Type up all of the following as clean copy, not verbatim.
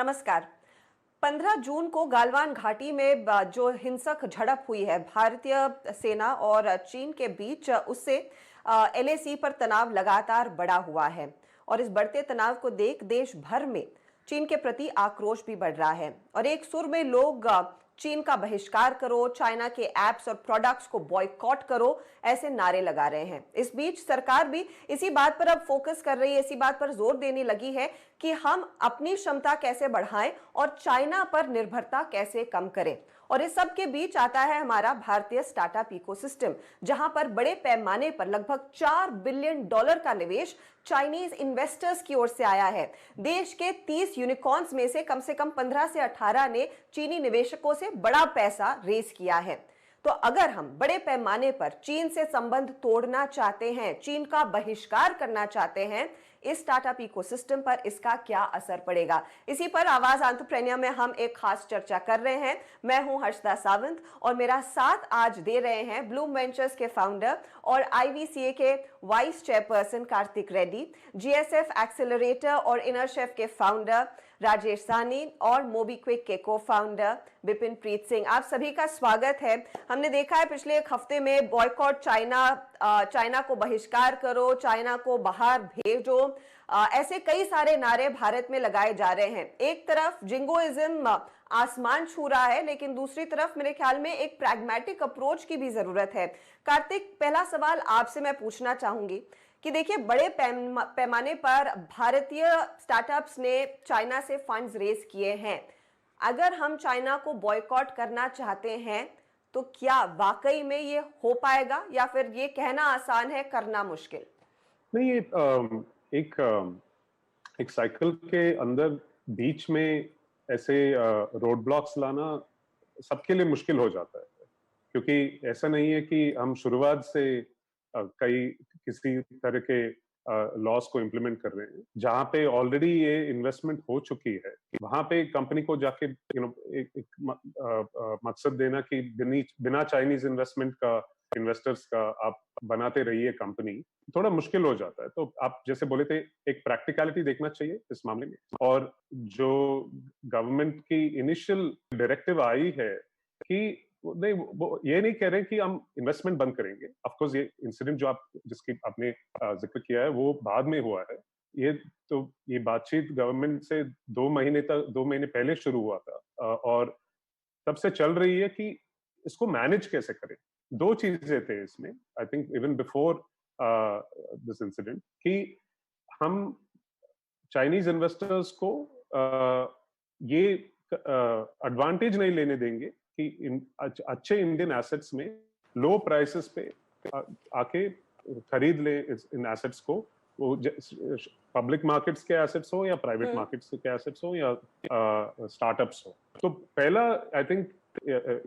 नमस्कार। 15 जून को गालवान घाटी में जो हिंसक झड़प हुई है भारतीय सेना और चीन के बीच, उससे एलएसी पर तनाव लगातार बढ़ा हुआ है और इस बढ़ते तनाव को देख देश भर में चीन के प्रति आक्रोश भी बढ़ रहा है और एक सुर में लोग चीन का बहिष्कार करो, चाइना के एप्स और प्रोडक्ट्स को बॉयकॉट करो, ऐसे नारे लगा रहे हैं। इस बीच सरकार भी इसी बात पर अब फोकस कर रही है, इसी बात पर जोर देने लगी है कि हम अपनी क्षमता कैसे बढ़ाएं और चाइना पर निर्भरता कैसे कम करें। और इस सब के बीच आता है हमारा भारतीय स्टार्टअप इकोसिस्टम, जहां पर बड़े पैमाने पर लगभग $4 बिलियन का निवेश चाइनीज इन्वेस्टर्स की ओर से आया है। देश के 30 यूनिकॉर्न्स में से कम 15 से 18 ने चीनी निवेशकों से बड़ा पैसा रेज किया है। तो अगर हम बड़े पैमाने पर चीन से संबंध तोड़ना चाहते हैं, चीन का बहिष्कार करना चाहते हैं, इस स्टार्टअप इकोसिस्टम पर इसका क्या असर पड़ेगा, इसी पर आवाज एंटरप्रेन्योर में हम एक खास चर्चा कर रहे हैं। मैं हूं हर्षदा सावंत और मेरा साथ आज दे रहे हैं ब्लूम वेंचर्स के फाउंडर और आईवीसीए के vice chairperson Kartik Reddy, GSF accelerator और इनरशेफ के फाउंडर राजेश साहनी और मोबीक्विक के को फाउंडर विपिन प्रीत सिंह। आप सभी का स्वागत है। हमने देखा है पिछले एक हफ्ते में बॉयकॉट चाइना को बहिष्कार करो, चाइना को बाहर भेजो, ऐसे कई सारे नारे भारत में लगाए जा रहे हैं। एक तरफ जिंगोइज्म आसमान छू रहा है, लेकिन दूसरी तरफ मेरे ख्याल में एक प्रैग्मेटिक अप्रोच की भी जरूरत है। कार्तिक, पहला सवाल आपसे मैं पूछना चाहूंगी कि देखिए, बड़े पैमाने पर भारतीय स्टार्टअप्स ने चाइना से फंड्स रेज किए हैं। अगर हम चाइना को बॉयकॉट करना चाहते हैं तो क्या वाकई में ये हो पाएगा या फिर ये कहना आसान है, करना मुश्किल? नहीं, ये एक साइकिल के अंदर बीच में ऐसे रोड ब्लॉक्स लाना सबके लिए मुश्किल हो जाता है, क्योंकि ऐसा नहीं है कि हम शुरुआत से किसी तरह के लॉस को इम्प्लीमेंट कर रहे हैं। जहां पे ऑलरेडी ये इन्वेस्टमेंट हो चुकी है, वहां पे कंपनी को जाके एक मकसद देना कि बिना चाइनीज इन्वेस्टर्स का आप बनाते रहिए कंपनी, थोड़ा मुश्किल हो जाता है। तो आप जैसे बोले थे, एक प्रैक्टिकलिटी देखना चाहिए इस मामले में। और जो गवर्नमेंट की इनिशियल डायरेक्टिव आई है कि नहीं, वो ये नहीं कह रहे कि हम इन्वेस्टमेंट बंद करेंगे। ऑफ कोर्स ये इंसिडेंट जो जिसकी आपने जिक्र किया है वो बाद में हुआ है। ये बातचीत गवर्नमेंट से 2 महीने पहले शुरू हुआ था और तब से चल रही है कि इसको मैनेज कैसे करें। 2 चीजें थे इसमें, I think even before this incident, कि हम चाइनीज इन्वेस्टर्स को ये एडवांटेज नहीं लेने देंगे कि अच्छे इंडियन एसेट्स में लो प्राइसेस पे आके खरीद ले इन एसेट्स को, वो पब्लिक मार्केट्स के एसेट्स हो या प्राइवेट मार्केट्स के एसेट्स हो या स्टार्टअप्स हो। तो पहला, आई थिंक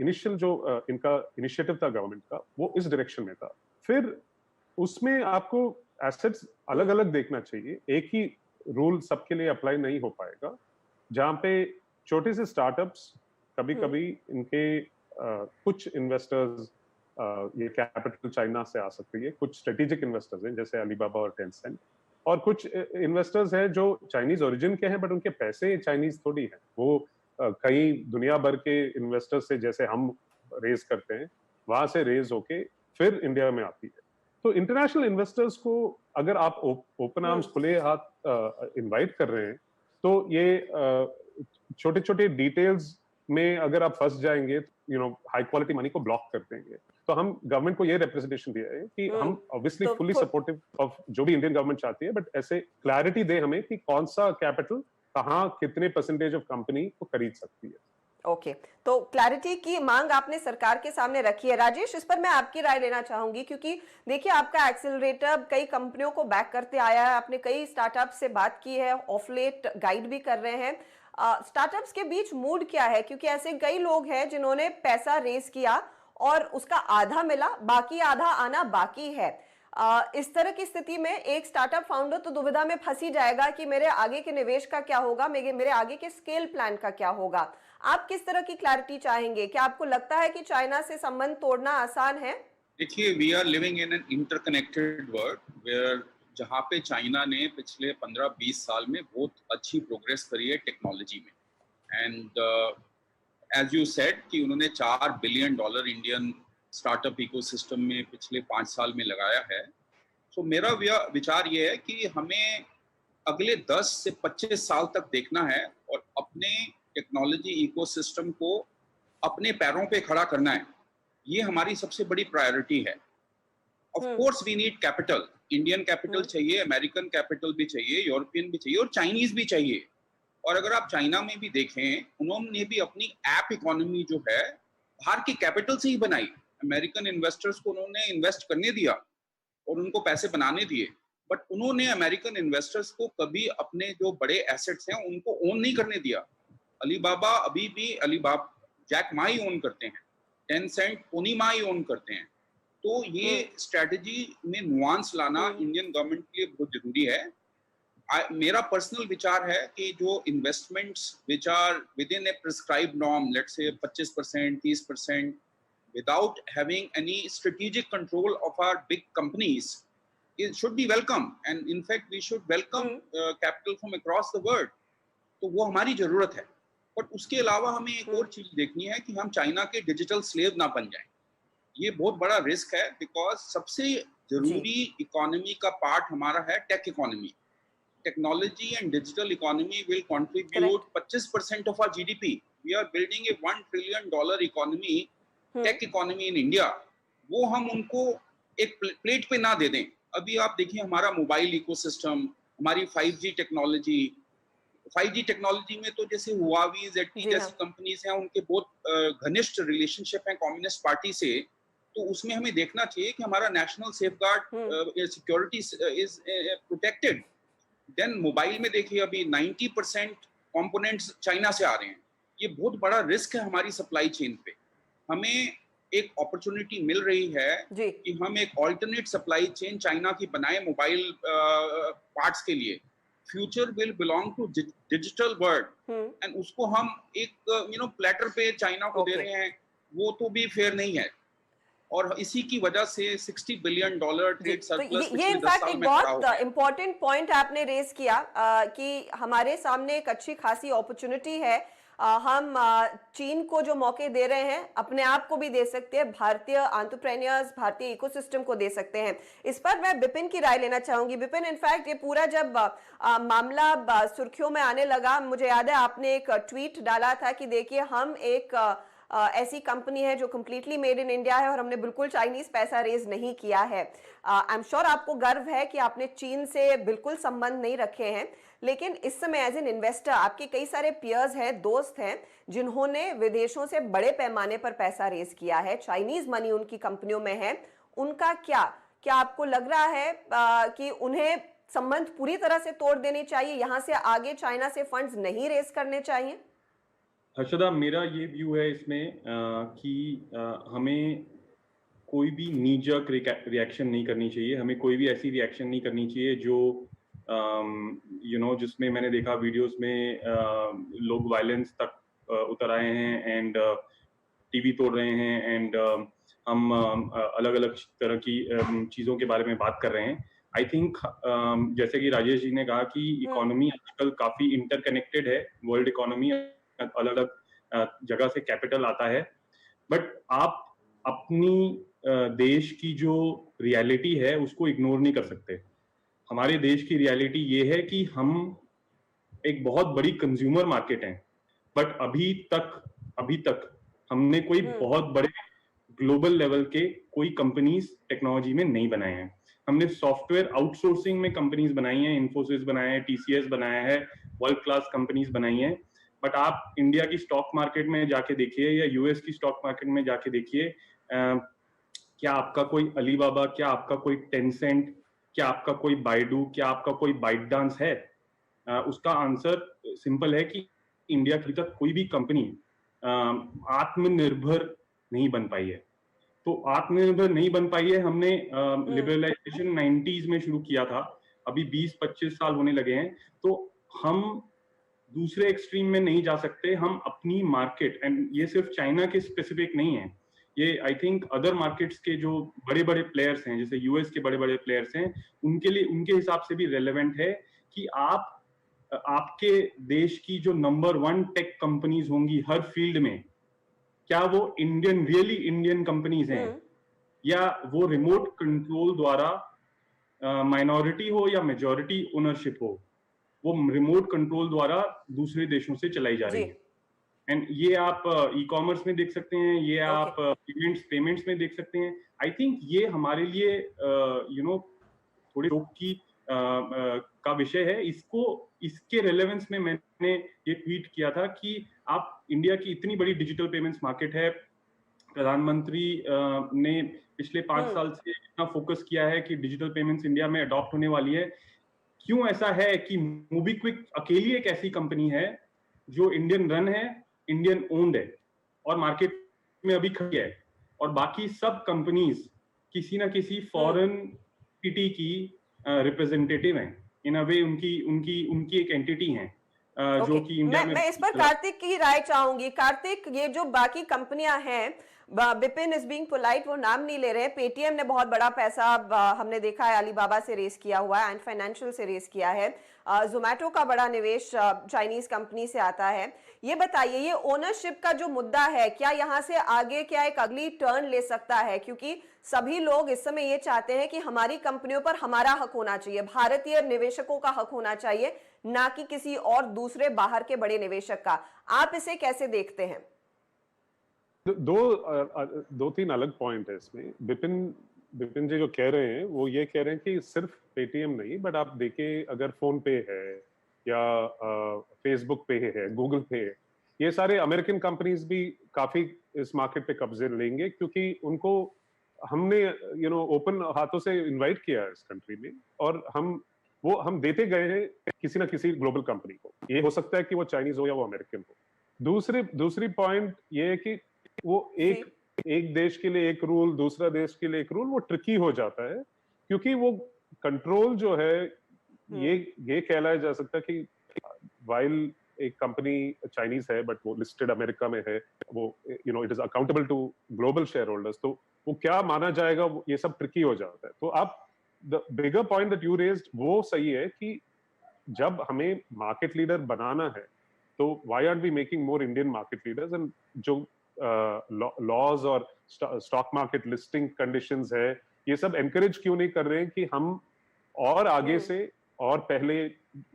इनिशियल जो इनका इनिशिएटिव था गवर्नमेंट का, वो इस डायरेक्शन में था। फिर उसमें आपको एसेट्स अलग अलग देखना चाहिए, एक ही रूल सबके लिए अप्लाई नहीं हो पाएगा। जहां पे छोटे से स्टार्टअप्स कभी इनके कुछ इन्वेस्टर्स, ये कैपिटल चाइना से आ सकती है, कुछ स्ट्रेटेजिक इन्वेस्टर्स हैं जैसे अलीबाबा और टेंसेंट, और कुछ इन्वेस्टर्स हैं जो चाइनीज ओरिजिन के हैं बट उनके पैसे चाइनीज थोड़ी हैं। वो कई दुनिया भर के इन्वेस्टर्स से, जैसे हम रेज करते हैं, वहां से रेज होके फिर इंडिया में आती है। तो इंटरनेशनल इन्वेस्टर्स को अगर आप ओपन आर्म्स, खुले हाथ इनवाइट कर रहे हैं, तो ये छोटे छोटे डिटेल्स में अगर आप फंस जाएंगे, हाई क्वालिटी मनी को ब्लॉक कर देंगे। तो हम गवर्नमेंट को ये रिप्रेजेंटेशन दिया है कि हम ऑब्वियसली फुली सपोर्टिव ऑफ जो भी इंडियन गवर्नमेंट चाहती है, बट ऐसे क्लैरिटी दे हमें कि कौन सा कैपिटल कहाँ कितने परसेंटेज ऑफ कंपनी को खरीद सकती है। ओके, तो क्लैरिटी की मांग आपने सरकार के सामने रखी है। राजेश, इस पर मैं आपकी राय लेना चाहूंगी, क्योंकि देखिए, आपका एक्सेलरेटर कई कंपनियों को बैक करते आया है, आपने कई स्टार्टअप से बात की है, ऑफ लेट गाइड भी कर रहे हैं। स्टार्टअप्स के बीच मूड क्या है? क्योंकि ऐसे कई लोग हैं जिन्होंने पैसा रेज किया और उसका आधा मिला, बाकी आधा आना बाकी है। इस तरह की स्थिति में एक स्टार्टअप फाउंडर तो दुविधा में फंस ही जाएगा कि मेरे आगे के निवेश का क्या होगा, मेरे आगे के स्केल प्लान का क्या होगा। आप किस तरह की क्लैरिटी चाहेंगे? क्या आपको लगता है कि चाइना से संबंध तोड़ना आसान है? देखिए, we are living in an interconnected world where जहाँ पे चाइना ने पिछले 15-20 साल में बहुत अच्छी प्रोग्रेस करी है टेक्नोलॉजी में। एंड एज यू सेड कि उन्होंने $4 बिलियन इंडियन स्टार्टअप इकोसिस्टम में पिछले 5 साल में लगाया है। तो मेरा विचार ये है कि हमें अगले 10 से 25 साल तक देखना है और अपने टेक्नोलॉजी इकोसिस्टम को अपने पैरों पे खड़ा करना है। ये हमारी सबसे बड़ी प्रायोरिटी है। Of course we need capital, Indian capital चाहिए, अमेरिकन कैपिटल भी चाहिए, यूरोपियन भी चाहिए और चाइनीज भी चाहिए। और अगर आप चाइना में भी देखें, उन्होंने भी अपनी ऐप इकोनॉमी जो है बाहर की कैपिटल से ही बनाई। अमेरिकन इन्वेस्टर्स को उन्होंने इन्वेस्ट करने दिया और उनको पैसे बनाने दिए, बट उन्होंने अमेरिकन इन्वेस्टर्स को कभी अपने जो बड़े एसेट्स हैं उनको ओन नहीं करने दिया। अलीबाबा अभी भी जैक मा ही ओन करते हैं, टेंसेंट पोनी मा ही ओन करते हैं। तो ये स्ट्रेटजी में नुआंस लाना इंडियन गवर्नमेंट के लिए बहुत जरूरी है। मेरा पर्सनल विचार है कि जो investments which are within a prescribed norm, let's say 25%, 30%, without having any strategic control of our big companies, it should be welcome, and in fact we should welcome capital from across the world. तो वो हमारी जरूरत है। But उसके अलावा हमें एक और चीज देखनी है कि हम चाइना के डिजिटल स्लेव ना बन जाएं। ये बहुत बड़ा रिस्क है, बिकॉज सबसे जरूरी इकोनॉमी का पार्ट हमारा है tech economy. Technology and digital economy will contribute 25% of our GDP. We are building a $1 trillion economy, tech economy in India. वो हम उनको एक प्लेट पे ना दे दें। अभी आप देखिए हमारा मोबाइल इकोसिस्टम, हमारी 5G टेक्नोलॉजी में तो जैसे हुआवी, ZTE जैसी कंपनीज हैं, उनके बहुत घनिष्ठ रिलेशनशिप है कम्युनिस्ट पार्टी से। तो उसमें हमें देखना चाहिए कि हमारा national safeguard security is protected. Then mobile में देखिए अभी 90% कंपोनेंट्स चाइना से आ रहे हैं। ये बहुत बड़ा रिस्क है हमारी सप्लाई चेन पे। हमें एक अपॉर्चुनिटी मिल रही है कि हम एक ऑल्टरनेट सप्लाई चेन चाइना की बनाए मोबाइल पार्ट्स के लिए। Future will belong to digital world, and उसको हम एक प्लेटर पे चाइना को दे रहे हैं, वो तो भी फेयर नहीं है। और इसी की वजह से $60 बिलियन ट्रेड सरप्लस ये इनफैक्ट एक बहुत इंपॉर्टेंट पॉइंट आपने रेज किया कि हमारे सामने एक अच्छी खासी अपॉर्चुनिटी है। हम चीन को जो मौके दे रहे हैं अपने आप को भी दे सकते हैं, भारतीय एंटरप्रेन्योर्स, भारतीय इकोसिस्टम को दे सकते हैं। इस पर मैं विपिन की राय लेना चाहूंगी। विपिन, इनफैक्ट ये पूरा जब मामला सुर्खियों में आने लगा, मुझे याद है आपने एक ट्वीट डाला था कि देखिए हम एक ऐसी कंपनी है जो कंप्लीटली मेड इन इंडिया है और हमने बिल्कुल चाइनीज पैसा रेज नहीं किया है। आई एम श्योर आपको गर्व है कि आपने चीन से बिल्कुल संबंध नहीं रखे हैं, लेकिन इस समय एज एन इन्वेस्टर आपके कई सारे पियर्स हैं, दोस्त हैं, जिन्होंने विदेशों से बड़े पैमाने पर पैसा रेज किया है, चाइनीज मनी उनकी कंपनियों में है। उनका क्या आपको लग रहा है कि उन्हें संबंध पूरी तरह से तोड़ देने चाहिए, यहां से आगे चाइना से फंड्स नहीं रेज करने चाहिए? हर्षदा, मेरा ये व्यू है इसमें कि हमें कोई भी नीजक रिएक्शन नहीं करनी चाहिए। हमें कोई भी ऐसी रिएक्शन नहीं करनी चाहिए जो जिसमें मैंने देखा वीडियोस में लोग वायलेंस तक उतर आए हैं एंड टीवी तोड़ रहे हैं एंड हम अलग अलग तरह की चीज़ों के बारे में बात कर रहे हैं। आई थिंक जैसे कि राजेश जी ने कहा कि इकोनॉमी आजकल काफ़ी इंटरकनेक्टेड है, वर्ल्ड इकोनॉमी अलग अलग जगह से कैपिटल आता है, बट आप अपनी देश की जो रियलिटी है उसको इग्नोर नहीं कर सकते। हमारे देश की रियलिटी ये है कि हम एक बहुत बड़ी कंज्यूमर मार्केट हैं, बट अभी तक हमने कोई बहुत बड़े ग्लोबल लेवल के कोई कंपनीज टेक्नोलॉजी में नहीं बनाए हैं। हमने सॉफ्टवेयर आउटसोर्सिंग में कंपनीज बनाई हैं, इन्फोसिस बनाया है, TCS बनाया है, वर्ल्ड क्लास कंपनीज बनाई हैं। बट आप इंडिया की स्टॉक मार्केट में जाके देखिए या यूएस की स्टॉक मार्केट में जाके देखिए, क्या आपका कोई अलीबाबा, क्या आपका कोई टेंसेंट, क्या आपका कोई बाइडू, क्या आपका कोई बाइटडांस है? उसका आंसर सिंपल है कि इंडिया की तक कोई भी कंपनी आत्मनिर्भर नहीं बन पाई है। तो आत्मनिर्भर नहीं बन पाई है। हमने लिबरलाइजेशन 90s में शुरू किया था, अभी 20-25 साल होने लगे हैं, तो हम दूसरे एक्सट्रीम में नहीं जा सकते। हम अपनी मार्केट, एंड ये सिर्फ चाइना के स्पेसिफिक नहीं है, ये आई थिंक अदर मार्केट्स के जो बड़े बड़े प्लेयर्स हैं, जैसे यूएस के बड़े बड़े प्लेयर्स हैं, उनके लिए उनके हिसाब से भी रेलेवेंट है कि आप आपके देश की जो नंबर 1 टेक कंपनीज होंगी हर फील्ड में, क्या वो रियली इंडियन कंपनीज हैं, या वो रिमोट कंट्रोल द्वारा माइनॉरिटी हो या मेजॉरिटी ओनरशिप हो, वो रिमोट कंट्रोल द्वारा दूसरे देशों से चलाई जा रही है। एंड ये आप ई कॉमर्स में देख सकते हैं, ये आप पेमेंट्स में देख सकते हैं। आई थिंक ये हमारे लिए थोड़ी शोक की का विषय है। इसके रेलेवेंस में मैंने ये ट्वीट किया था कि आप इंडिया की इतनी बड़ी डिजिटल पेमेंट्स मार्केट है, प्रधानमंत्री ने पिछले 5 साल से इतना फोकस किया है कि डिजिटल पेमेंट्स इंडिया में अडॉप्ट होने वाली है। क्यों ऐसा है कि मोबीक्विक अकेली एक ऐसी कंपनी है जो इंडियन रन है, इंडियन ओन्ड है और मार्केट में अभी खड़ी है, और बाकी सब कंपनीज किसी ना किसी फॉरेन एंटिटी की रिप्रेजेंटेटिव हैं। इन अ वे उनकी एक एंटिटी है जो कि इंडिया में। मैं इस पर कार्तिक की राय चाहूंगी। कार्तिक, ये जो बाकी कंपनियां हैं, बिपिन इज बीइंग पोलाइट, वो नाम नहीं ले रहे हैं, पेटीएम ने बहुत बड़ा पैसा हमने देखा है अलीबाबा से रेस किया हुआ है, एंड फाइनेंशियल से रेस किया है, जोमैटो का बड़ा निवेश चाइनीज कंपनी से आता है। ये बताइए, ये ओनरशिप का जो मुद्दा है, क्या यहाँ से आगे क्या एक अगली टर्न ले सकता है? क्योंकि सभी लोग इस समय ये चाहते हैं कि हमारी कंपनियों पर हमारा हक होना चाहिए, भारतीय निवेशकों का हक होना चाहिए, ना कि किसी और दूसरे बाहर के बड़े निवेशक का। आप इसे कैसे देखते हैं? दो तीन अलग पॉइंट है इसमें। बिपिन जी जो कह रहे हैं वो ये कह रहे हैं कि सिर्फ पेटीएम नहीं, बट आप देखें अगर फोन पे है या फेसबुक पे है, गूगल पे है, ये सारे अमेरिकन कंपनीज भी काफी इस मार्केट पे कब्जे लेंगे, क्योंकि उनको हमने ओपन हाथों से इनवाइट किया है इस कंट्री में, और हम देते गए हैं किसी ना किसी ग्लोबल कंपनी को। ये हो सकता है कि वो चाइनीज हो या वो अमेरिकन हो। दूसरी पॉइंट ये है कि वो एक देश के लिए एक रूल, दूसरा देश के लिए एक रूल, वो ट्रिकी हो जाता है, क्योंकि वो कंट्रोल जो है ये कहलाया जा सकता है कि वाइल एक कंपनी चाइनीज है बट वो लिस्टेड अमेरिका में है, वो it is accountable to global shareholders, तो वो क्या माना जाएगा, ये सब ट्रिकी हो जाता है। तो आप the bigger point that you raised वो सही है कि जब हमें मार्केट लीडर बनाना है तो why are we making more Indian market leaders, and जो लॉज और स्टॉक मार्केट लिस्टिंग कंडीशंस है, ये सब एनकरेज क्यों नहीं कर रहे हैं कि हम और आगे से और पहले,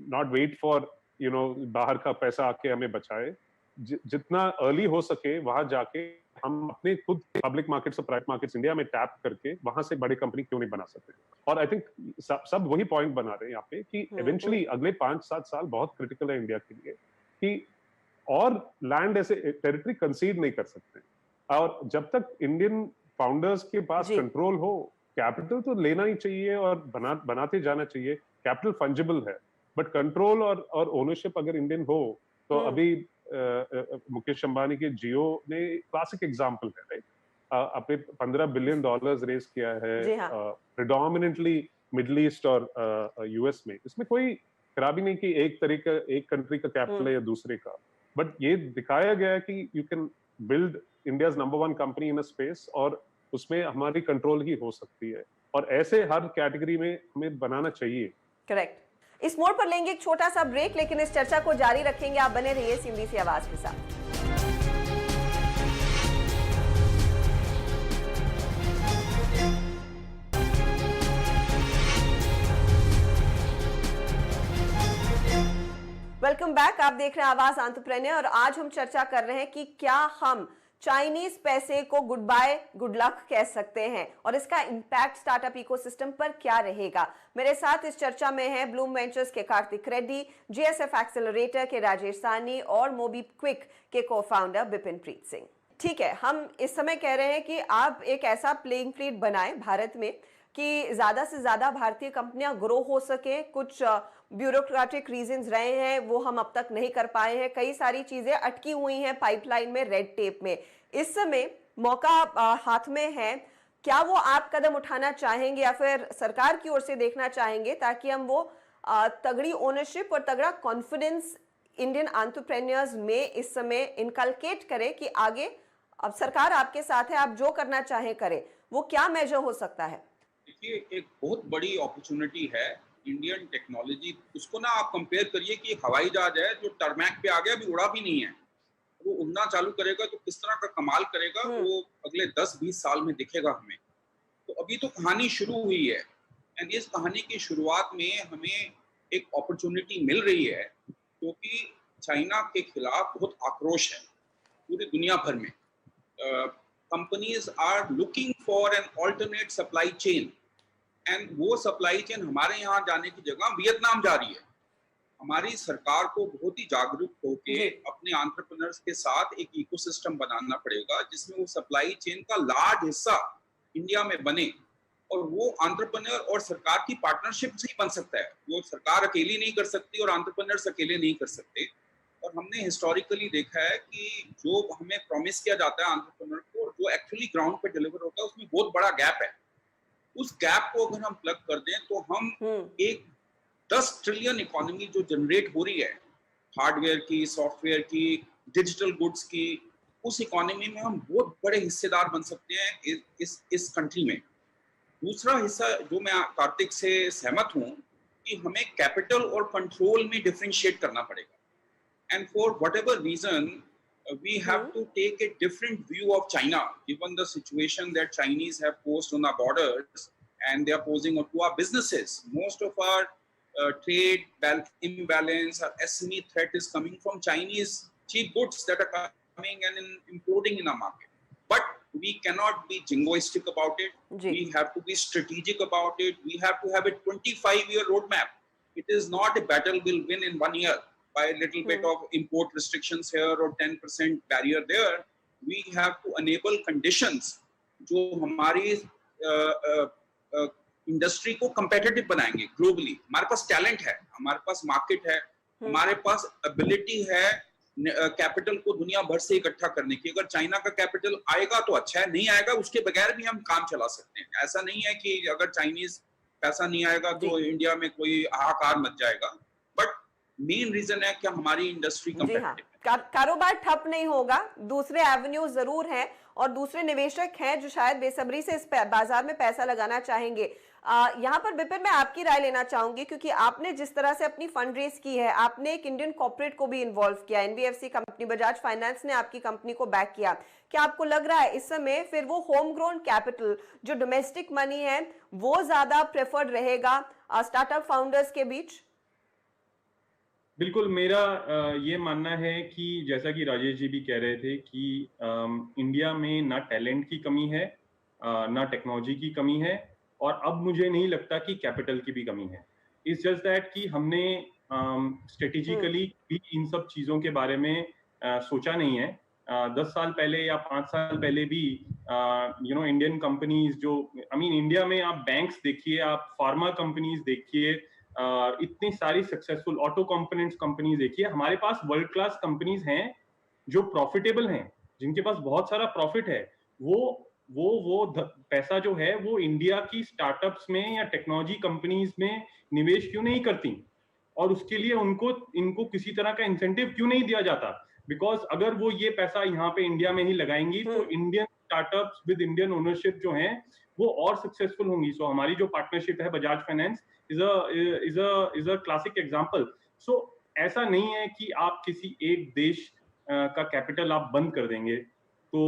नॉट वेट फॉर बाहर का पैसा आके हमें बचाए, जितना अर्ली हो सके वहां जाके हम अपने खुद पब्लिक मार्केट्स और प्राइवेट मार्केट्स इंडिया में टैप करके वहां से बड़े कंपनी क्यों नहीं बना सकते। और आई थिंक सब वही पॉइंट बना रहे हैं यहाँ पे कि इवेंचुअली अगले 5-7 साल बहुत क्रिटिकल है इंडिया के लिए, कि और लैंड ऐसे टेरिटरी कंसीड नहीं कर सकते, और जब तक इंडियन फाउंडर्स के पास कंट्रोल हो, कैपिटल तो लेना ही चाहिए और बनाते जाना चाहिए, कैपिटल फंजिबल है, बट कंट्रोल और ओनरशिप अगर इंडियन हो तो अभी मुकेश अंबानी के जियो ने क्लासिक एग्जांपल है, राइट? अपने $15 बिलियन रेज किया है, प्रिडोमिनेंटली मिडिल ईस्ट और यूएस में। इसमें कोई खराबी नहीं कि एक कंट्री का कैपिटल है या दूसरे का, बट ये दिखाया गया है कि you can build India's number 1 company in a space, और उसमें हमारी कंट्रोल ही हो सकती है, और ऐसे हर कैटेगरी में हमें बनाना चाहिए। करेक्ट। इस मोड़ पर लेंगे एक छोटा सा ब्रेक, लेकिन इस चर्चा को जारी रखेंगे। आप बने रहिए सिंधी सी आवाज के साथ। Welcome back. आप देख रहे हैं आवाज एंटरप्रेन्योर, और आज हम चर्चा कर रहे हैं कि क्या हम चाइनीज पैसे को गुड बाय गुड लक कह सकते हैं, और इसका इंपैक्ट स्टार्टअप इकोसिस्टम पर क्या रहेगा। मेरे साथ इस चर्चा में हैं ब्लूम वेंचर्स के कार्तिक रेड्डी, जीएसएफ एक्सेलरेटर के राजेश साहनी और मोबीक्विक के को-फाउंडर बिपिन प्रीत सिंह। ठीक है, हम इस समय कह रहे हैं कि आप एक ऐसा प्लेइंग फील्ड बनाएं भारत में कि ज्यादा से ज्यादा भारतीय कंपनियां ग्रो हो सके। कुछ ब्यूरोक्रेटिक रीजंस रहे हैं, वो हम अब तक नहीं कर पाए हैं, कई सारी चीजें अटकी हुई हैं पाइपलाइन में, रेड टेप में। इस समय मौका हाथ में है, क्या वो आप कदम उठाना चाहेंगे या फिर सरकार की ओर से देखना चाहेंगे, ताकि हम वो तगड़ी ओनरशिप और तगड़ा कॉन्फिडेंस इंडियन एंटरप्रेन्योर्स में इस समय इनकलकेट करें कि आगे अब सरकार आपके साथ है, आप जो करना चाहें करें। वो क्या मेजर हो सकता है? देखिए, एक बहुत बड़ी अपॉर्चुनिटी है इंडियन टेक्नोलॉजी, उसको ना आप कंपेयर करिए कि हवाई जहाज है जो टरमैक पे आ गया, अभी उड़ा भी नहीं है, वो उड़ना चालू करेगा तो किस तरह का कमाल करेगा वो अगले 10-20 साल में दिखेगा हमें। तो अभी तो कहानी शुरू हुई है, एंड इस कहानी की शुरुआत में हमें एक अपॉर्चुनिटी मिल रही है, क्योंकि चाइना के खिलाफ बहुत आक्रोश है पूरी दुनिया भर में। Companies are looking for an alternate supply chain, and वो सप्लाई चेन हमारे यहाँ जाने की जगह वियतनाम जा रही है। हमारी सरकार को बहुत ही जागरूक होके अपने एंटरप्रेन्योर्स के साथ एक इकोसिस्टम बनाना पड़ेगा, जिसमें वो सप्लाई चेन का लार्ज हिस्सा इंडिया में बने, और वो एंटरप्रेन्योर और सरकार की पार्टनरशिप से ही बन सकता है। वो सरकार अकेली नहीं कर सकती और एंटरप्रेन्योर्स अकेले नहीं कर सकते। और हमने हिस्टोरिकली देखा है कि जो हमें प्रॉमिस किया जाता है एंटरप्रेन्योर को और जो एक्चुअली ग्राउंड पे डिलीवर होता है, उसमें बहुत बड़ा गैप है। उस गैप को अगर हम प्लग कर दें तो हम एक 10 ट्रिलियन इकोनॉमी जो जनरेट हो रही है, हार्डवेयर की, सॉफ्टवेयर की, डिजिटल गुड्स की, उस इकोनॉमी में हम बहुत बड़े हिस्सेदार बन सकते हैं इस कंट्री में। दूसरा हिस्सा जो मैं कार्तिक से सहमत हूं कि हमें कैपिटल और कंट्रोल में डिफरेंशिएट करना पड़ेगा, and for whatever reason we have to take a different view of China, given the situation that Chinese have posed on our borders and they are posing to our businesses. Most of our trade imbalance, our SME threat is coming from Chinese cheap goods that are coming and imploding in our market. But we cannot be jingoistic about it. We have to be strategic about it. We have to have a 25-year roadmap. It is not a battle we'll win in 1 year by a little bit of import restrictions here or 10% barrier there. We have to enable conditions जो हमारी industry को competitive बनाएंगे globally. हमारे पास talent है, हमारे पास market है, हमारे पास ability है कैपिटल को दुनिया भर से इकट्ठा करने की। अगर चाइना का कैपिटल आएगा तो अच्छा है, नहीं आएगा उसके बगैर भी हम काम चला सकते हैं। ऐसा नहीं है कि अगर चाइनीज पैसा नहीं आएगा तो इंडिया में कोई हाहाकार मच जाएगा। बट मेन रीजन है कि हमारी इंडस्ट्री कंपेटिटिव है। कारोबार ठप नहीं होगा, दूसरे एवेन्यू जरूर हैं और दूसरे निवेशक हैं जो शायद बेसब्री से इस बाजार में पैसा लगाना चाहेंगे। यहाँ पर विपिन मैं आपकी राय लेना चाहूंगी, क्योंकि आपने जिस तरह से अपनी फंड रेज की है, आपने एक इंडियन कॉर्पोरेट को भी इन्वॉल्व किया, एनबीएफसी कंपनी, बजाज फाइनेंस ने आपकी कंपनी को बैक किया। क्या आपको लग रहा है इस समय फिर वो होम ग्रोन कैपिटल जो डोमेस्टिक मनी है वो ज्यादा प्रेफर्ड रहेगा स्टार्टअप फाउंडर्स के बीच? बिल्कुल, मेरा ये मानना है कि जैसा कि राजेश जी भी कह रहे थे कि इंडिया में ना टैलेंट की कमी है, ना टेक्नोलॉजी की कमी है, और अब मुझे नहीं लगता कि कैपिटल की भी कमी है। इट्स जस्ट दैट कि हमने स्ट्रेटेजिकली भी इन सब चीज़ों के बारे में सोचा नहीं है। 10 साल पहले या 5 साल पहले भी इंडियन कंपनीज जो इंडिया में आप बैंक्स देखिए, आप फार्मा कंपनीज देखिए, इतनी सारी सक्सेसफुल ऑटो कंपोनेंट्स कंपनीज देखिए, हमारे पास वर्ल्ड क्लास कंपनीज हैं जो प्रॉफिटेबल हैं, जिनके पास बहुत सारा प्रॉफिट है। वो पैसा जो है वो इंडिया की स्टार्टअप्स में या टेक्नोलॉजी कंपनीज में निवेश क्यों नहीं करती, और उसके लिए इनको किसी तरह का इंसेंटिव क्यों नहीं दिया जाता? बिकॉज अगर वो ये पैसा यहाँ पे इंडिया में ही लगाएंगी तो Indian startups with Indian ownership जो हैं वो और सक्सेसफुल होंगी। सो हमारी जो पार्टनरशिप है Bajaj finance is a classic example. So ऐसा नहीं है कि आप किसी एक देश का कैपिटल आप बंद कर देंगे तो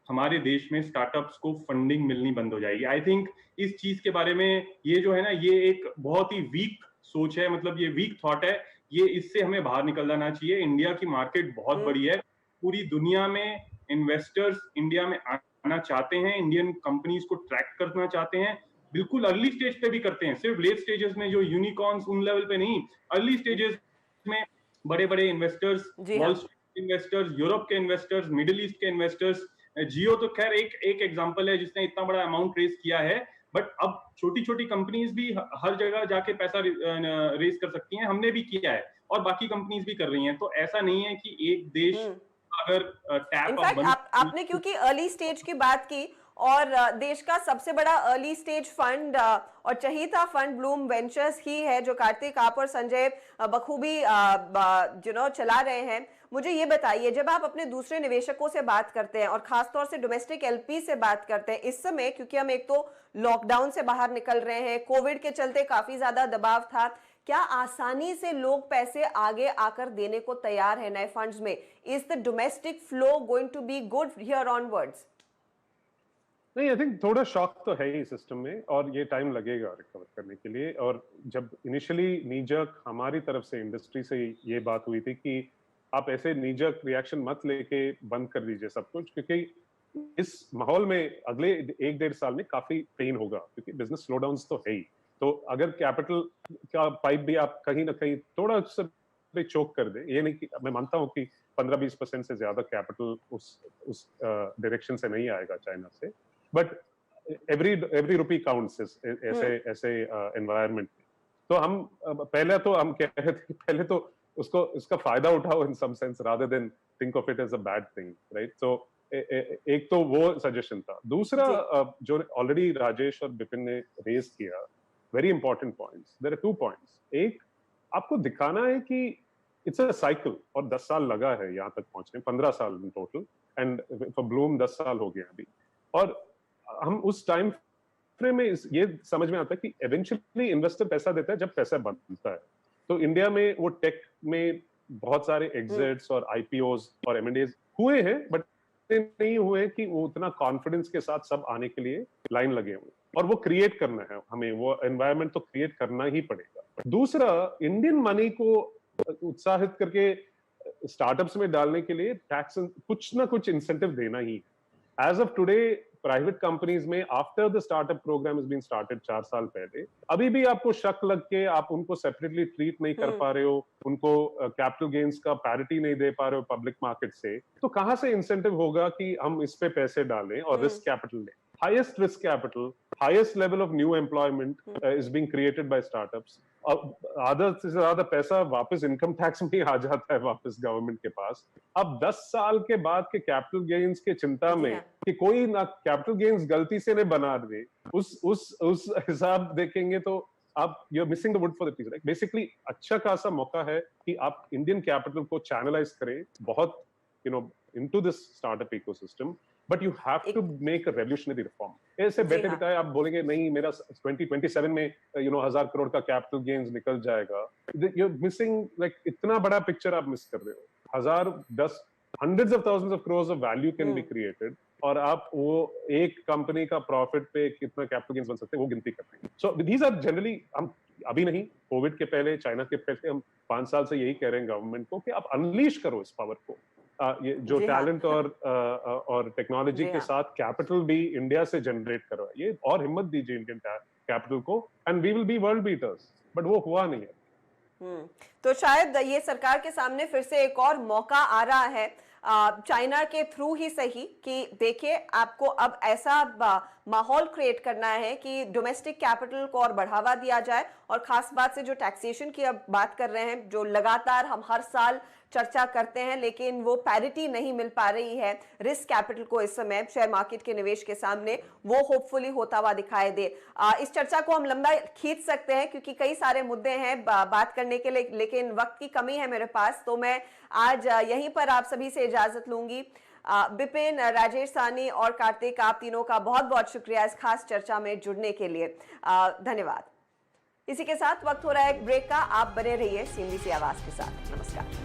हमारे देश में स्टार्टअप्स को फंडिंग मिलनी बंद हो जाएगी। आई थिंक इस चीज के बारे में ये जो है ना, ये एक बहुत ही वीक सोच है, मतलब ये वीक थॉट है। ये इससे हमें बाहर निकल जाना चाहिए। इंडिया की मार्केट बहुत बड़ी है, पूरी दुनिया में इन्वेस्टर्स इंडिया में आना चाहते हैं, इंडियन कंपनीज को ट्रैक करना चाहते हैं। बिल्कुल अर्ली स्टेज पे भी करते हैं, सिर्फ लेट स्टेजेस में जो यूनिकॉर्न्स उन लेवल पे नहीं, अर्ली स्टेजेस में बड़े बड़े investors, wall street investors, Europe के इन्वेस्टर्स, मिडिल ईस्ट के इन्वेस्टर्स। जियो तो खैर एक एग्जांपल है जिसने इतना बड़ा अमाउंट रेज किया है, बट अब छोटी छोटी कंपनीज भी हर जगह जाके पैसा रेज कर सकती हैं। हमने भी किया है और बाकी कंपनीज भी कर रही हैं। तो ऐसा नहीं है कि एक देश अगर टैप आपने क्योंकि अर्ली स्टेज की बात की और देश का सबसे बड़ा अर्ली स्टेज फंड और चहीता फंड ब्लूम वेंचर्स ही है, जो कार्तिक आप और संजय बखूबी चला रहे हैं। मुझे ये बताइए, जब आप अपने दूसरे निवेशकों से बात करते हैं और खासतौर से डोमेस्टिक एलपी से बात करते हैं इस समय, क्योंकि हम एक तो लॉकडाउन से बाहर निकल रहे हैं, कोविड के चलते काफी ज्यादा दबाव था, क्या आसानी से लोग पैसे आगे आकर देने को तैयार है नए फंड्स में? Is the domestic flow going to be good here onwards? नहीं, आई थिंक थोड़ा शॉक तो है ही सिस्टम में और ये टाइम लगेगा रिकवर करने के लिए। और जब इनिशियली नीजक हमारी तरफ से इंडस्ट्री से ये बात हुई थी कि आप ऐसे नीजक रिएक्शन मत लेके बंद कर दीजिए सब कुछ, क्योंकि इस माहौल में अगले 1-1.5 साल में काफी पेन होगा, क्योंकि बिजनेस स्लोडाउन्स तो है ही। तो अगर कैपिटल का पाइप भी आप कहीं ना कहीं थोड़ा से चोक कर दे, ये नहीं कि मैं मानता हूँ कि 15-20% से ज्यादा कैपिटल उस डायरेक्शन से नहीं आएगा चाइना से, बट एवरी रुपी काउंट्स ऐसे एनवायरनमेंट में। तो हम पहले कह रहे थे कि पहले तो इसका फायदा उठाओ in some sense rather than think of it as a bad thing, right? So एक तो वो सजेशन था। दूसरा जो ऑलरेडी राजेश और विपिन ने रेज किया, very important points, there are 2 points. एक, आपको दिखाना है कि इट्स अ साइकिल और 10 साल लगा है यहाँ तक पहुंचने, 15 साल in total, and for Bloom 10 साल हो गया अभी। और हम उस टाइम फ्रेम में ये समझ में आता है कि एवेंचुअली इन्वेस्टर पैसा देता है जब पैसा बनता है। तो इंडिया में वो टेक में बहुत सारे एग्जिट्स और आईपीओज और एमएनडीज हुए हैं, बट नहीं हुए कि वो उतना कॉन्फिडेंस के साथ सब आने के लिए लाइन लगे हुए, और वो क्रिएट करना है हमें, वो एनवायरनमेंट तो क्रिएट करना ही पड़ेगा। दूसरा, इंडियन मनी को उत्साहित करके स्टार्टअप्स में डालने के लिए टैक्स कुछ ना कुछ इंसेंटिव देना ही है। As of today private companies में after the startup program is been started 4 साल पहले, अभी भी आपको शक लग के आप उनको सेपरेटली ट्रीट नहीं कर पा रहे हो, उनको कैपिटल गेन्स का पैरिटी नहीं दे पा रहे हो पब्लिक मार्केट से, तो कहां से इंसेंटिव होगा कि हम इस पे पैसे डालें और रिस्क कैपिटल लें? Highest risk capital, highest level of new employment is being created by startups. आधा से ज्यादा पैसा वापस इनकम टैक्स में ही आ जाता है वापस गवर्नमेंट के पास। अब 10 साल के बाद के कैपिटल गेन्स के चिंता में कि कोई ना कैपिटल गेन्स गलती से नहीं बना दे, उस हिसाब देखेंगे तो आप you are missing the wood for the trees, right? Basically अच्छा खासा मौका है कि आप इंडियन कैपिटल को चैनलाइज करें बहुत into this startup ecosystem, but you have to make a revolutionary reform. ऐसे बैठे बिठाए आप बोलेंगे नहीं मेरा 2027 में 1000 करोड़ का कैपिटल गेन्स निकल जाएगा, you're missing like इतना बड़ा पिक्चर आप मिस कर रहे हो। hundreds of thousands of crores of value can be created, और आप वो एक कंपनी का प्रॉफिट पे कितना कैपिटल गेन्स बन सकते हैं वो गिनती करते हैं। सो दीज आर जनरली, हम अभी नहीं, कोविड के पहले, चाइना के पहले, हम 5 साल से यही कह रहे हैं गवर्नमेंट को कि आप अनलीश करो इस पावर को। ये जो टैलेंट और टेक्नोलॉजी के साथ कैपिटल भी इंडिया से जनरेट करो, ये और हिम्मत दीजिए इंडियन कैपिटल को, and we will be world beaters, but वो हुआ नहीं है। तो शायद ये सरकार के सामने फिर से एक और मौका आ रहा है चाइना के थ्रू ही सही, कि देखिए आपको अब ऐसा माहौल क्रिएट करना है कि डोमेस्टिक कैपिटल को और बढ़ावा दिया जाए, और खास बात से जो टैक्सेशन की अब बात कर रहे हैं, जो लगातार हम हर साल चर्चा करते हैं लेकिन वो पैरिटी नहीं मिल पा रही है रिस्क कैपिटल को इस समय शेयर मार्केट के निवेश के सामने, वो होपफुली होता हुआ दिखाई दे। इस चर्चा को हम लंबा खींच सकते हैं क्योंकि कई सारे मुद्दे हैं बात करने के लिए, लेकिन वक्त की कमी है मेरे पास, तो मैं आज यहीं पर आप सभी से इजाजत लूंगी। विपिन, राजेश साहनी और कार्तिक, आप तीनों का बहुत बहुत शुक्रिया इस खास चर्चा में जुड़ने के लिए, धन्यवाद। इसी के साथ वक्त हो रहा है एक ब्रेक का, आप बने रहिए CNBC आवाज के साथ। नमस्कार।